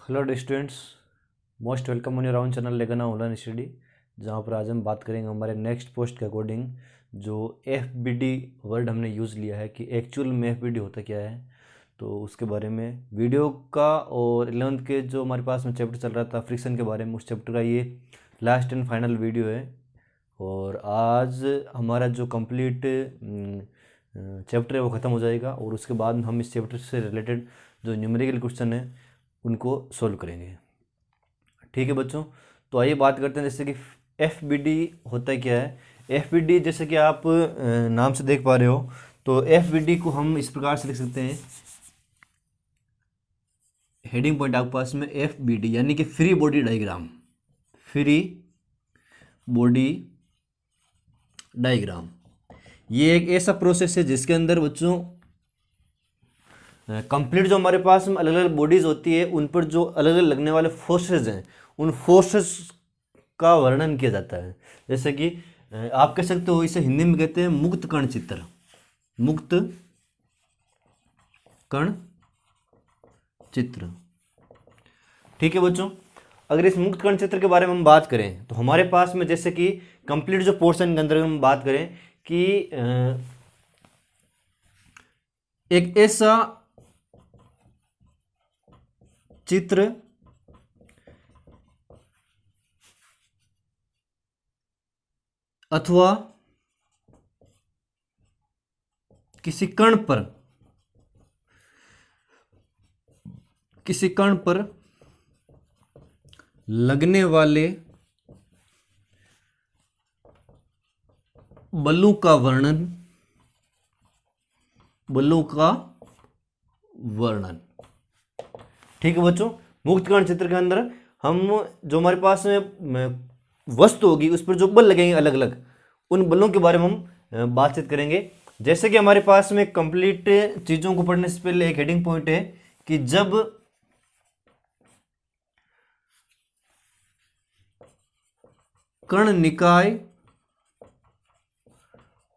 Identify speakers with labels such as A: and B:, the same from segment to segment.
A: Hello students, most welcome on your own channel लेगना online study. जहाँ पर आज हम बात करेंगे हमारे नेक्स्ट पोस्ट के अकॉर्डिंग जो एफ बी डी वर्ड हमने यूज़ लिया है कि एक्चुअल में एफ बी डी होता क्या है, तो उसके बारे में वीडियो का और 11th के जो हमारे पास में चैप्टर चल रहा था फ्रिक्शन के बारे में, उस चैप्टर का ये लास्ट एंड फाइनल वीडियो है। और आज हमारा जो कंप्लीट चैप्टर है वो ख़त्म हो जाएगा और उसके बाद हम इस चैप्टर से रिलेटेड जो न्यूमेरिकल क्वेश्चन है उनको सोल्व करेंगे। ठीक है बच्चों, तो आइए बात करते हैं जैसे कि एफ बी डी होता है क्या है। एफ बी डी जैसे कि आप नाम से देख पा रहे हो, तो एफ बी डी को हम इस प्रकार से लिख सकते हैं। हेडिंग पॉइंट आपके पास में एफ बी डी यानी कि free body diagram. Free body diagram ये एक ऐसा प्रोसेस है जिसके अंदर बच्चों कंप्लीट जो हमारे पास में अलग अलग बॉडीज होती है उन पर जो अलग अलग लगने वाले फोर्सेस हैं उन फोर्सेस का वर्णन किया जाता है। जैसे कि आप कह सकते हो, इसे हिंदी में कहते हैं मुक्त कण चित्र। मुक्त कण चित्र। ठीक है बच्चों, अगर इस मुक्त कण चित्र के बारे में हम बात करें तो हमारे पास में जैसे कि कंप्लीट जो पोर्शन के अंदर हम बात करें कि एक ऐसा चित्र अथवा किसी कण पर लगने वाले बलों का वर्णन। ठीक है बच्चों, मुक्त कण चित्र के अंदर हम जो हमारे पास में वस्तु होगी उस पर जो बल लगेंगे अलग अलग, उन बलों के बारे में हम बातचीत करेंगे। जैसे कि हमारे पास में कंप्लीट चीज़ों को पढ़ने से पहले एक हेडिंग पॉइंट है कि जब कण निकाय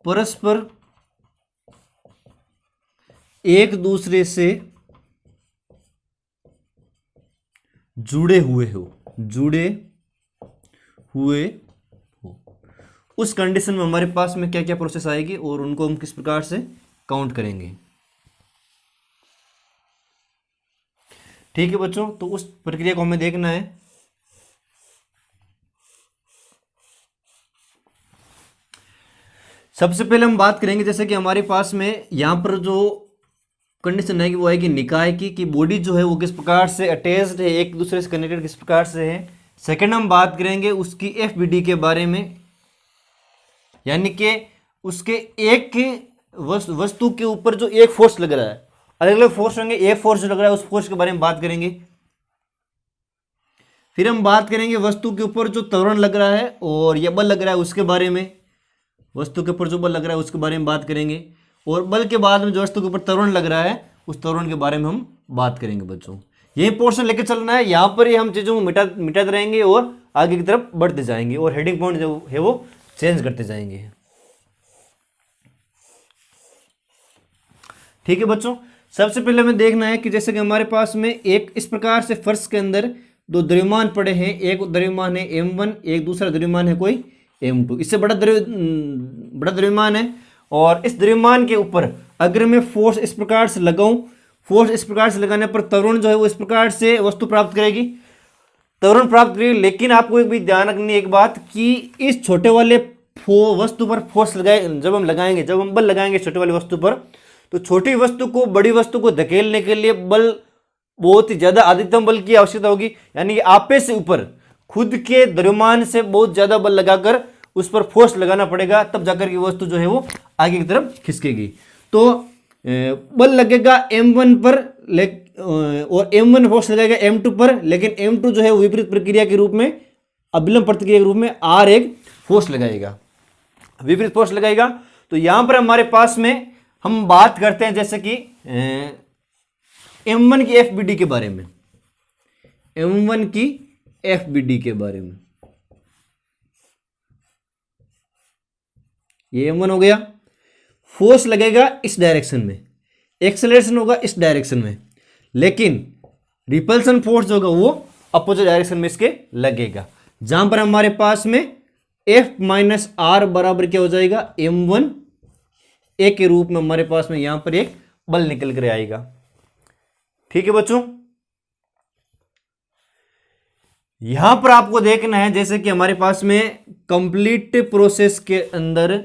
A: परस्पर एक दूसरे से जुड़े हुए हो उस कंडीशन में हमारे पास में क्या क्या प्रोसेस आएगी और उनको हम किस प्रकार से काउंट करेंगे। ठीक है बच्चों, तो उस प्रक्रिया को हमें देखना है। सबसे पहले हम बात करेंगे जैसे कि हमारे पास में यहां पर जो कंडीशन है कि वो है कि निकाय की बॉडी जो है वो किस प्रकार से अटैच्ड है, एक दूसरे से कनेक्टेड किस प्रकार से है। सेकंड हम बात करेंगे उसकी एफ बी डी के बारे में, यानी कि उसके एक वस्तु के ऊपर जो एक फोर्स लग रहा है, अलग अलग फोर्स होंगे, एक फोर्स जो लग रहा है उस फोर्स के बारे में बात करेंगे। फिर हम बात करेंगे वस्तु के ऊपर जो त्वरण लग रहा है और यह बल लग रहा है उसके बारे में, वस्तु के ऊपर जो बल लग रहा है उसके बारे में बात करेंगे। और बल के बाद में जो वस्तु के ऊपर त्वरण लग रहा है उस त्वरण के बारे में हम बात करेंगे बच्चों। यही पोर्शन लेकर चलना है, यहाँ पर ही हम चीज़ों को मिटाते रहेंगे और आगे की तरफ बढ़ते जाएंगे और हेडिंग पॉइंट जो है वो चेंज करते जाएंगे। ठीक है बच्चों, सबसे पहले हमें देखना है कि जैसे कि हमारे पास में एक इस प्रकार से फर्श के अंदर दो द्रव्यमान पड़े हैं। एक द्रव्यमान है m1, एक दूसरा द्रव्यमान है कोई m2। इससे बड़ा द्रव्यमान है और इस द्रव्यमान के ऊपर अगर मैं फोर्स इस प्रकार से लगाऊं, फोर्स इस प्रकार से लगाने पर त्वरण जो है वो इस प्रकार से वस्तु प्राप्त करेगी, त्वरण प्राप्त करेगी। लेकिन आपको एक भी ध्यान रखनी है एक बात कि इस छोटे वाले वस्तु पर फोर्स जब हम बल लगाएंगे छोटे वाली वस्तु पर, तो छोटी वस्तु को बड़ी वस्तु को धकेलने के लिए बल बहुत ही ज्यादा अधिकतम बल की आवश्यकता होगी, यानी कि आपे से ऊपर खुद के द्रव्यमान से बहुत ज्यादा बल लगाकर उस पर फोर्स लगाना पड़ेगा, तब जाकर की वस्तु जो है वो आगे की तरफ खिसकेगी। तो बल लगेगा m1 पर और m1 फोर्स लगेगा m2 पर, लेकिन m2 जो है वो विपरीत प्रक्रिया के रूप में, अभिलंब प्रतिक्रिया के रूप में r एक फोर्स लगाएगा, विपरीत फोर्स लगाएगा। तो यहां पर हमारे पास में हम बात करते हैं जैसे कि m1 की एफ बी डी के बारे में, m1 की एफ बी डी के बारे में। ये m1 हो गया। फोर्स लगेगा इस डायरेक्शन में, एक्सेलरेशन होगा इस डायरेक्शन में, लेकिन रिपल्सन फोर्स जो होगा वो अपोजिट डायरेक्शन में इसके लगेगा, जहां पर हमारे पास में F माइनस आर बराबर क्या हो जाएगा, m1 ए के रूप में हमारे पास में यहां पर एक बल निकल कर आएगा। ठीक है बच्चों, यहां पर आपको देखना है जैसे कि हमारे पास में कंप्लीट प्रोसेस के अंदर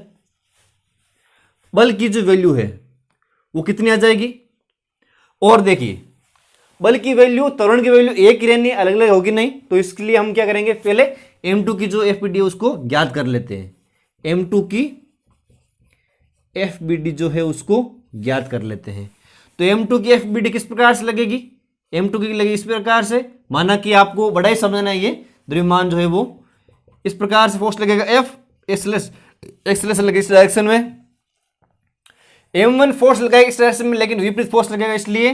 A: बल की जो वैल्यू है वो कितनी आ जाएगी। और देखिए बल की वैल्यू, त्वरण की वैल्यू एक ही रहनी, अलग अलग होगी नहीं, तो इसके लिए हम क्या करेंगे, पहले m2 की जो FBD है उसको ज्ञात कर लेते हैं। m2 की FBD जो है उसको ज्ञात कर लेते हैं। तो m2 की FBD किस प्रकार से लगेगी, m2 की लगेगी इस प्रकार से, माना कि आपको बड़ा ही समझना है, ये द्रव्यमान जो है वो इस प्रकार से फोर्स लगेगा F, एक्सेलरेशन लगेगा इस डायरेक्शन में, m1 फोर्स लगाएगा इस डायरेक्शन में, लेकिन विपरीत फोर्स लगेगा, इसलिए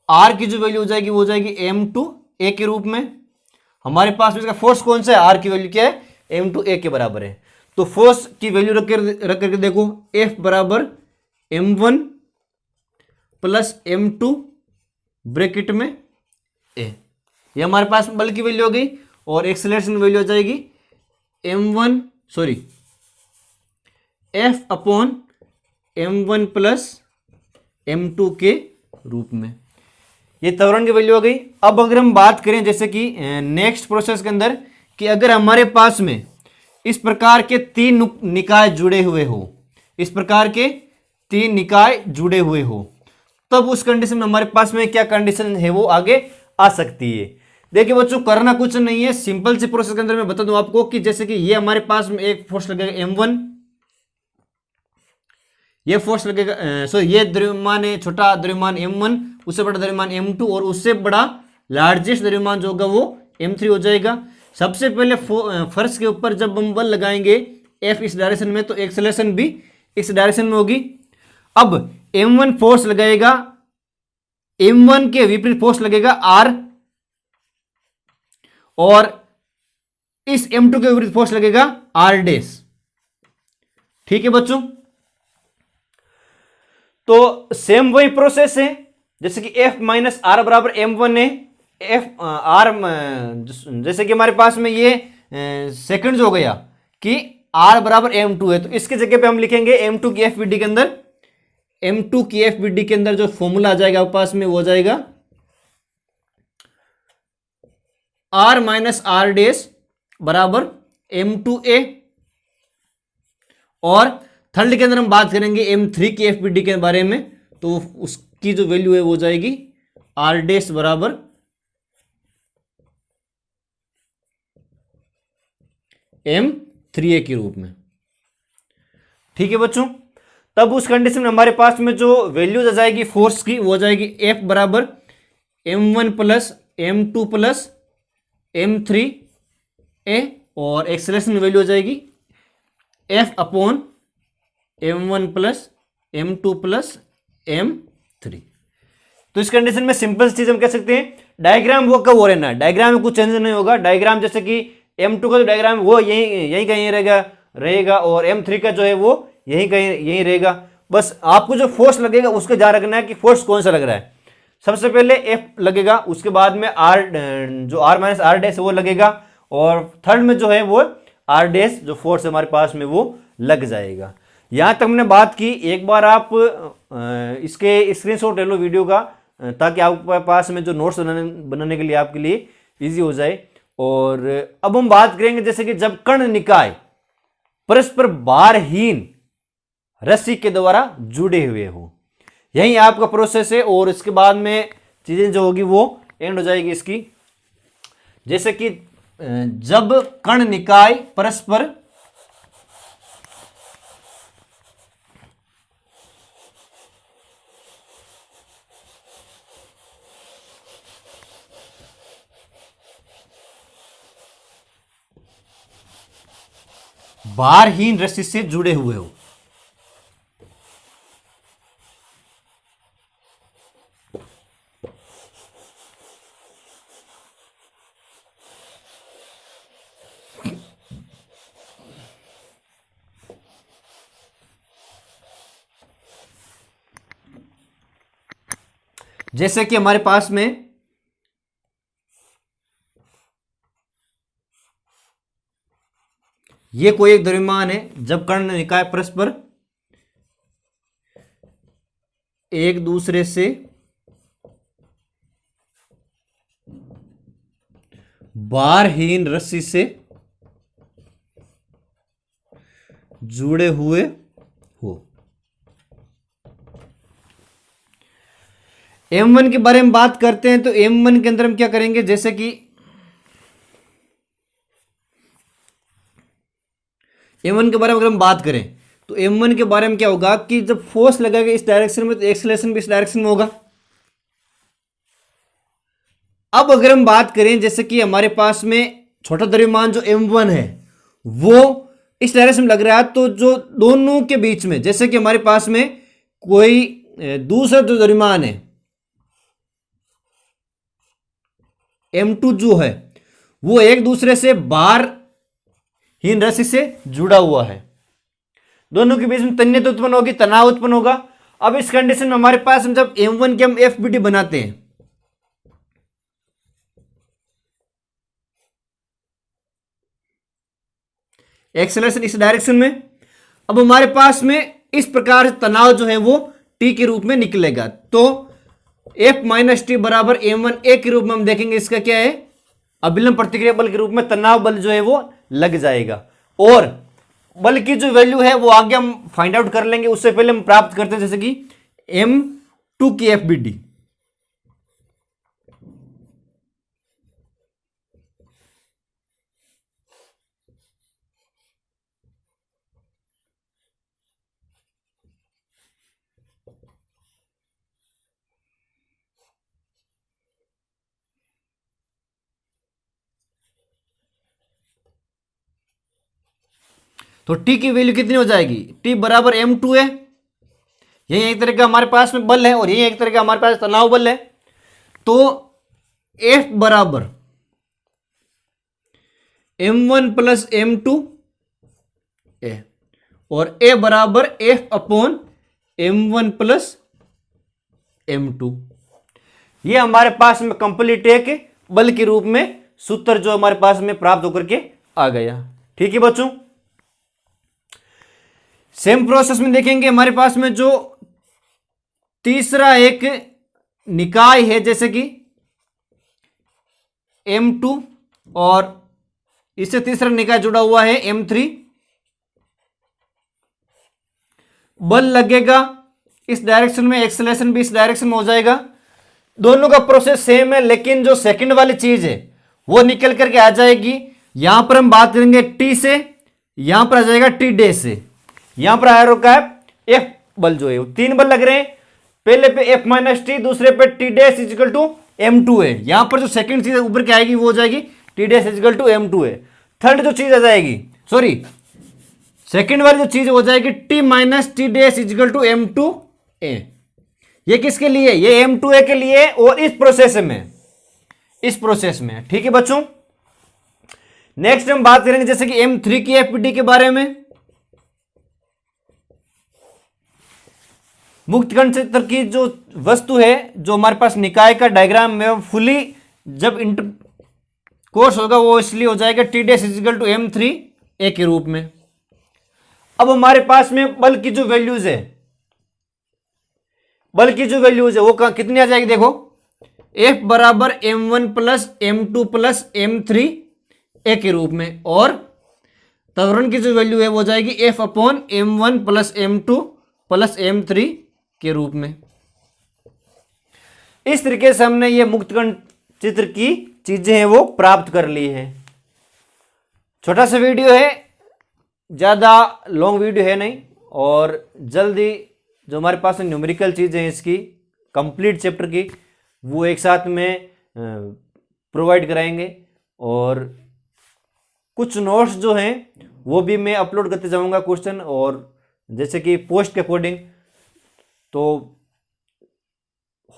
A: r की जो वैल्यू हो जाएगी वो हो जाएगी m2 a के रूप में। हमारे पास में इसका फोर्स कौन सा है, r की वैल्यू क्या है, m2 a के बराबर है। तो फोर्स की वैल्यू रख करके देखो, F बराबर m1 प्लस m2 ब्रैकेट में a, ये हमारे पास बल की वैल्यू हो गई। और एक्सेलरेशन वैल्यू हो जाएगी F upon m1 plus m2 के रूप में, ये त्वरण की वैल्यू हो गई। अब अगर हम बात करें जैसे कि नेक्स्ट प्रोसेस के अंदर कि अगर हमारे पास में इस प्रकार के तीन निकाय जुड़े हुए हो, इस प्रकार के तीन निकाय जुड़े हुए हो, तब उस कंडीशन में हमारे पास में क्या कंडीशन है वो आगे आ सकती है। देखिए बच्चों, करना कुछ नहीं है, सिंपल से प्रोसेस के अंदर मैं बता दूं आपको कि जैसे कि ये हमारे पास में एक फोर्स लगेगा m1, ये फोर्स लगेगा, ये द्रव्यमान है, छोटा द्रव्यमान m1, उससे बड़ा द्रव्यमान m2, और उससे बड़ा लार्जेस्ट द्रव्यमान जो होगा वो m3 हो जाएगा। सबसे पहले फर्श के ऊपर जब हम बल लगाएंगे F इस डायरेक्शन में, तो एक्सेलरेशन भी इस डायरेक्शन में होगी। अब m1 फोर्स लगाएगा, m1 के विपरीत फोर्स लगेगा r, और इस m2 के विपरीत फोर्स लगेगा r डैश। ठीक है बच्चों, तो सेम वही प्रोसेस है, जैसे कि F माइनस आर बराबर m1 है, F R जैसे कि हमारे पास में ये सेकंड हो गया कि R बराबर m2 है, तो इसके जगह पे हम लिखेंगे m2 की FBD के अंदर, m2 की FBD के अंदर जो फॉर्मूला आ जाएगा आपके पास में वो हो जाएगा R माइनस आर डैश बराबर m2a, और थर्ड के अंदर हम बात करेंगे m3 की FBD के बारे में, तो उसकी जो वैल्यू है वो जाएगी R डैश बराबर m3a के रूप में। ठीक है बच्चों, तब उस कंडीशन में हमारे पास में जो वैल्यूज आ जाएगी फोर्स की वो जाएगी F बराबर m1 plus m2 plus m3a, और एक्सेलरेशन वैल्यू हो जाएगी F upon m1 plus m2 plus m3। तो इस कंडीशन में सिंपल चीज हम कह सकते हैं, डायग्राम वो कब हो रहना है, डायग्राम में कुछ चेंज नहीं होगा। डायग्राम जैसे कि m2 का जो डायग्राम वो यही कहीं रहेगा, और m3 का जो है वो यही रहेगा। बस आपको जो फोर्स लगेगा उसका ध्यान रखना है कि फोर्स कौन सा लग रहा है। सबसे पहले F लगेगा, उसके बाद में R, जो R माइनस आर डैश वो लगेगा, और थर्ड में जो है वो R डैश जो फोर्स हमारे पास में वो लग जाएगा। यहां तक हमने बात की, एक बार आप इसके स्क्रीनशॉट ले लो वीडियो का, ताकि आपके पास में जो नोट्स बनाने के लिए आपके लिए इजी हो जाए। और अब हम बात करेंगे जैसे कि जब कण निकाय परस्पर भारहीन रस्सी के द्वारा जुड़े हुए हो, यही आपका प्रोसेस है, और इसके बाद में चीजें जो होगी वो एंड हो जाएगी इसकी। जैसे कि जब कण निकाय परस्पर भारहीन रस्सी से जुड़े हुए हो, जैसे कि हमारे पास में ये कोई एक द्रव्यमान है जब कण निकाय परस्पर एक दूसरे से भारहीन रस्सी से जुड़े हुए हो। M1 के बारे में बात करते हैं तो M1 के अंदर हम क्या करेंगे, जैसे कि M1 के बारे में अगर हम बात करें तो M1 के बारे में क्या होगा कि जब फोर्स लगेगा इस डायरेक्शन में तो एक्सेलरेशन भी इस डायरेक्शन में होगा। अब अगर हम बात करें जैसे कि हमारे पास में छोटा द्रव्यमान जो M1 है वो इस डायरेक्शन में लग रहा है, तो जो दोनों के बीच में जैसे कि हमारे पास में कोई दूसरा जो द्रव्यमान है M2 जो है वो एक दूसरे से भारहीन रस्सी से जुड़ा हुआ है, दोनों के बीच में तन्यता उत्पन्न होगी, तनाव उत्पन्न होगा। अब इस कंडीशन में हमारे पास में जब M1 के हम FBD बनाते हैं एक्सेलरेशन इस डायरेक्शन में, अब हमारे पास में इस प्रकार तनाव जो है वो T के रूप में निकलेगा, तो F माइनस टी बराबर M1A के रूप में हम देखेंगे इसका क्या है, अभिलंब प्रतिक्रिया बल के रूप में तनाव बल जो है वो लग जाएगा। और बल की जो वैल्यू है वो आगे हम फाइंड आउट कर लेंगे, उससे पहले हम प्राप्त करते हैं जैसे कि M2 की FBD। तो T की वैल्यू कितनी हो जाएगी, T बराबर M2 है, यही एक तरह का हमारे पास में बल है और यही एक तरह का हमारे पास तनाव बल है। तो F बराबर M1 प्लस M2 ए और A बराबर F upon M1 plus M2, ये हमारे पास में कंप्लीट एक बल के रूप में सूत्र जो हमारे पास में प्राप्त होकर के आ गया। ठीक है बच्चों, सेम प्रोसेस में देखेंगे हमारे पास में जो तीसरा एक निकाय है जैसे कि M2 और इससे तीसरा निकाय जुड़ा हुआ है M3, बल लगेगा इस डायरेक्शन में, एक्सेलरेशन भी इस डायरेक्शन में हो जाएगा, दोनों का प्रोसेस सेम है, लेकिन जो सेकंड वाली चीज है वो निकल करके आ जाएगी। यहां पर हम बात करेंगे T से, यहां पर आ जाएगा T डे से, यहां पर आया रोका है F बल जो है वो तीन बल लग रहे हैं, पहले पे F माइनस टी, दूसरे पे T dash is equal to M2 है। यहां पर जो सेकंड चीज ऊपर के आएगी वो हो जाएगी T dash is equal to M2 है। थर्ड जो चीज आ जाएगी, सॉरी सेकंड वाली जो चीज हो जाएगी T minus T dash is equal to M2A। ये किसके लिए, ये M2A के लिए और इस प्रोसेस में, ठीक है बच्चों। नेक्स्ट हम बात करेंगे जैसे कि M3 की FBD के बारे में। मुक्त कण क्षेत्र की जो वस्तु है, जो हमारे पास निकाय का डायग्राम में फुली जब इंटर कोर्स होगा वो इसलिए हो जाएगा T dash is equal to M3A के रूप में। अब हमारे पास में बल की जो वैल्यूज है वो कितनी आ जाएगी, देखो F बराबर M1 plus M2 plus M3A के रूप में, और त्वरण की जो वैल्यू है वो जाएगी F upon M1 plus M2 plus M3 के रूप में। इस तरीके से हमने ये मुक्त कण चित्र की चीजें हैं वो प्राप्त कर ली है। छोटा सा वीडियो है, ज्यादा लॉन्ग वीडियो है नहीं, और जल्दी जो हमारे पास न्यूमेरिकल चीजें हैं इसकी कंप्लीट चैप्टर की वो एक साथ में प्रोवाइड कराएंगे, और कुछ नोट्स जो हैं वो भी मैं अपलोड करते जाऊंगा क्वेश्चन, और जैसे कि पोस्ट के अकॉर्डिंग। तो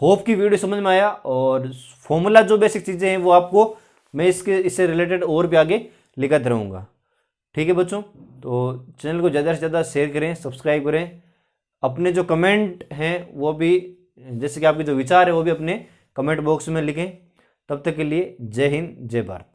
A: होप की वीडियो समझ में आया, और फॉर्मूला जो बेसिक चीज़ें हैं वो आपको मैं इससे रिलेटेड और भी आगे लिखाते रहूँगा। ठीक है बच्चों, तो चैनल को ज़्यादा से ज़्यादा शेयर करें, सब्सक्राइब करें, अपने जो कमेंट हैं वो भी, जैसे कि आपके जो विचार है वो भी अपने कमेंट बॉक्स में लिखें। तब तक के लिए जय हिंद, जय भारत।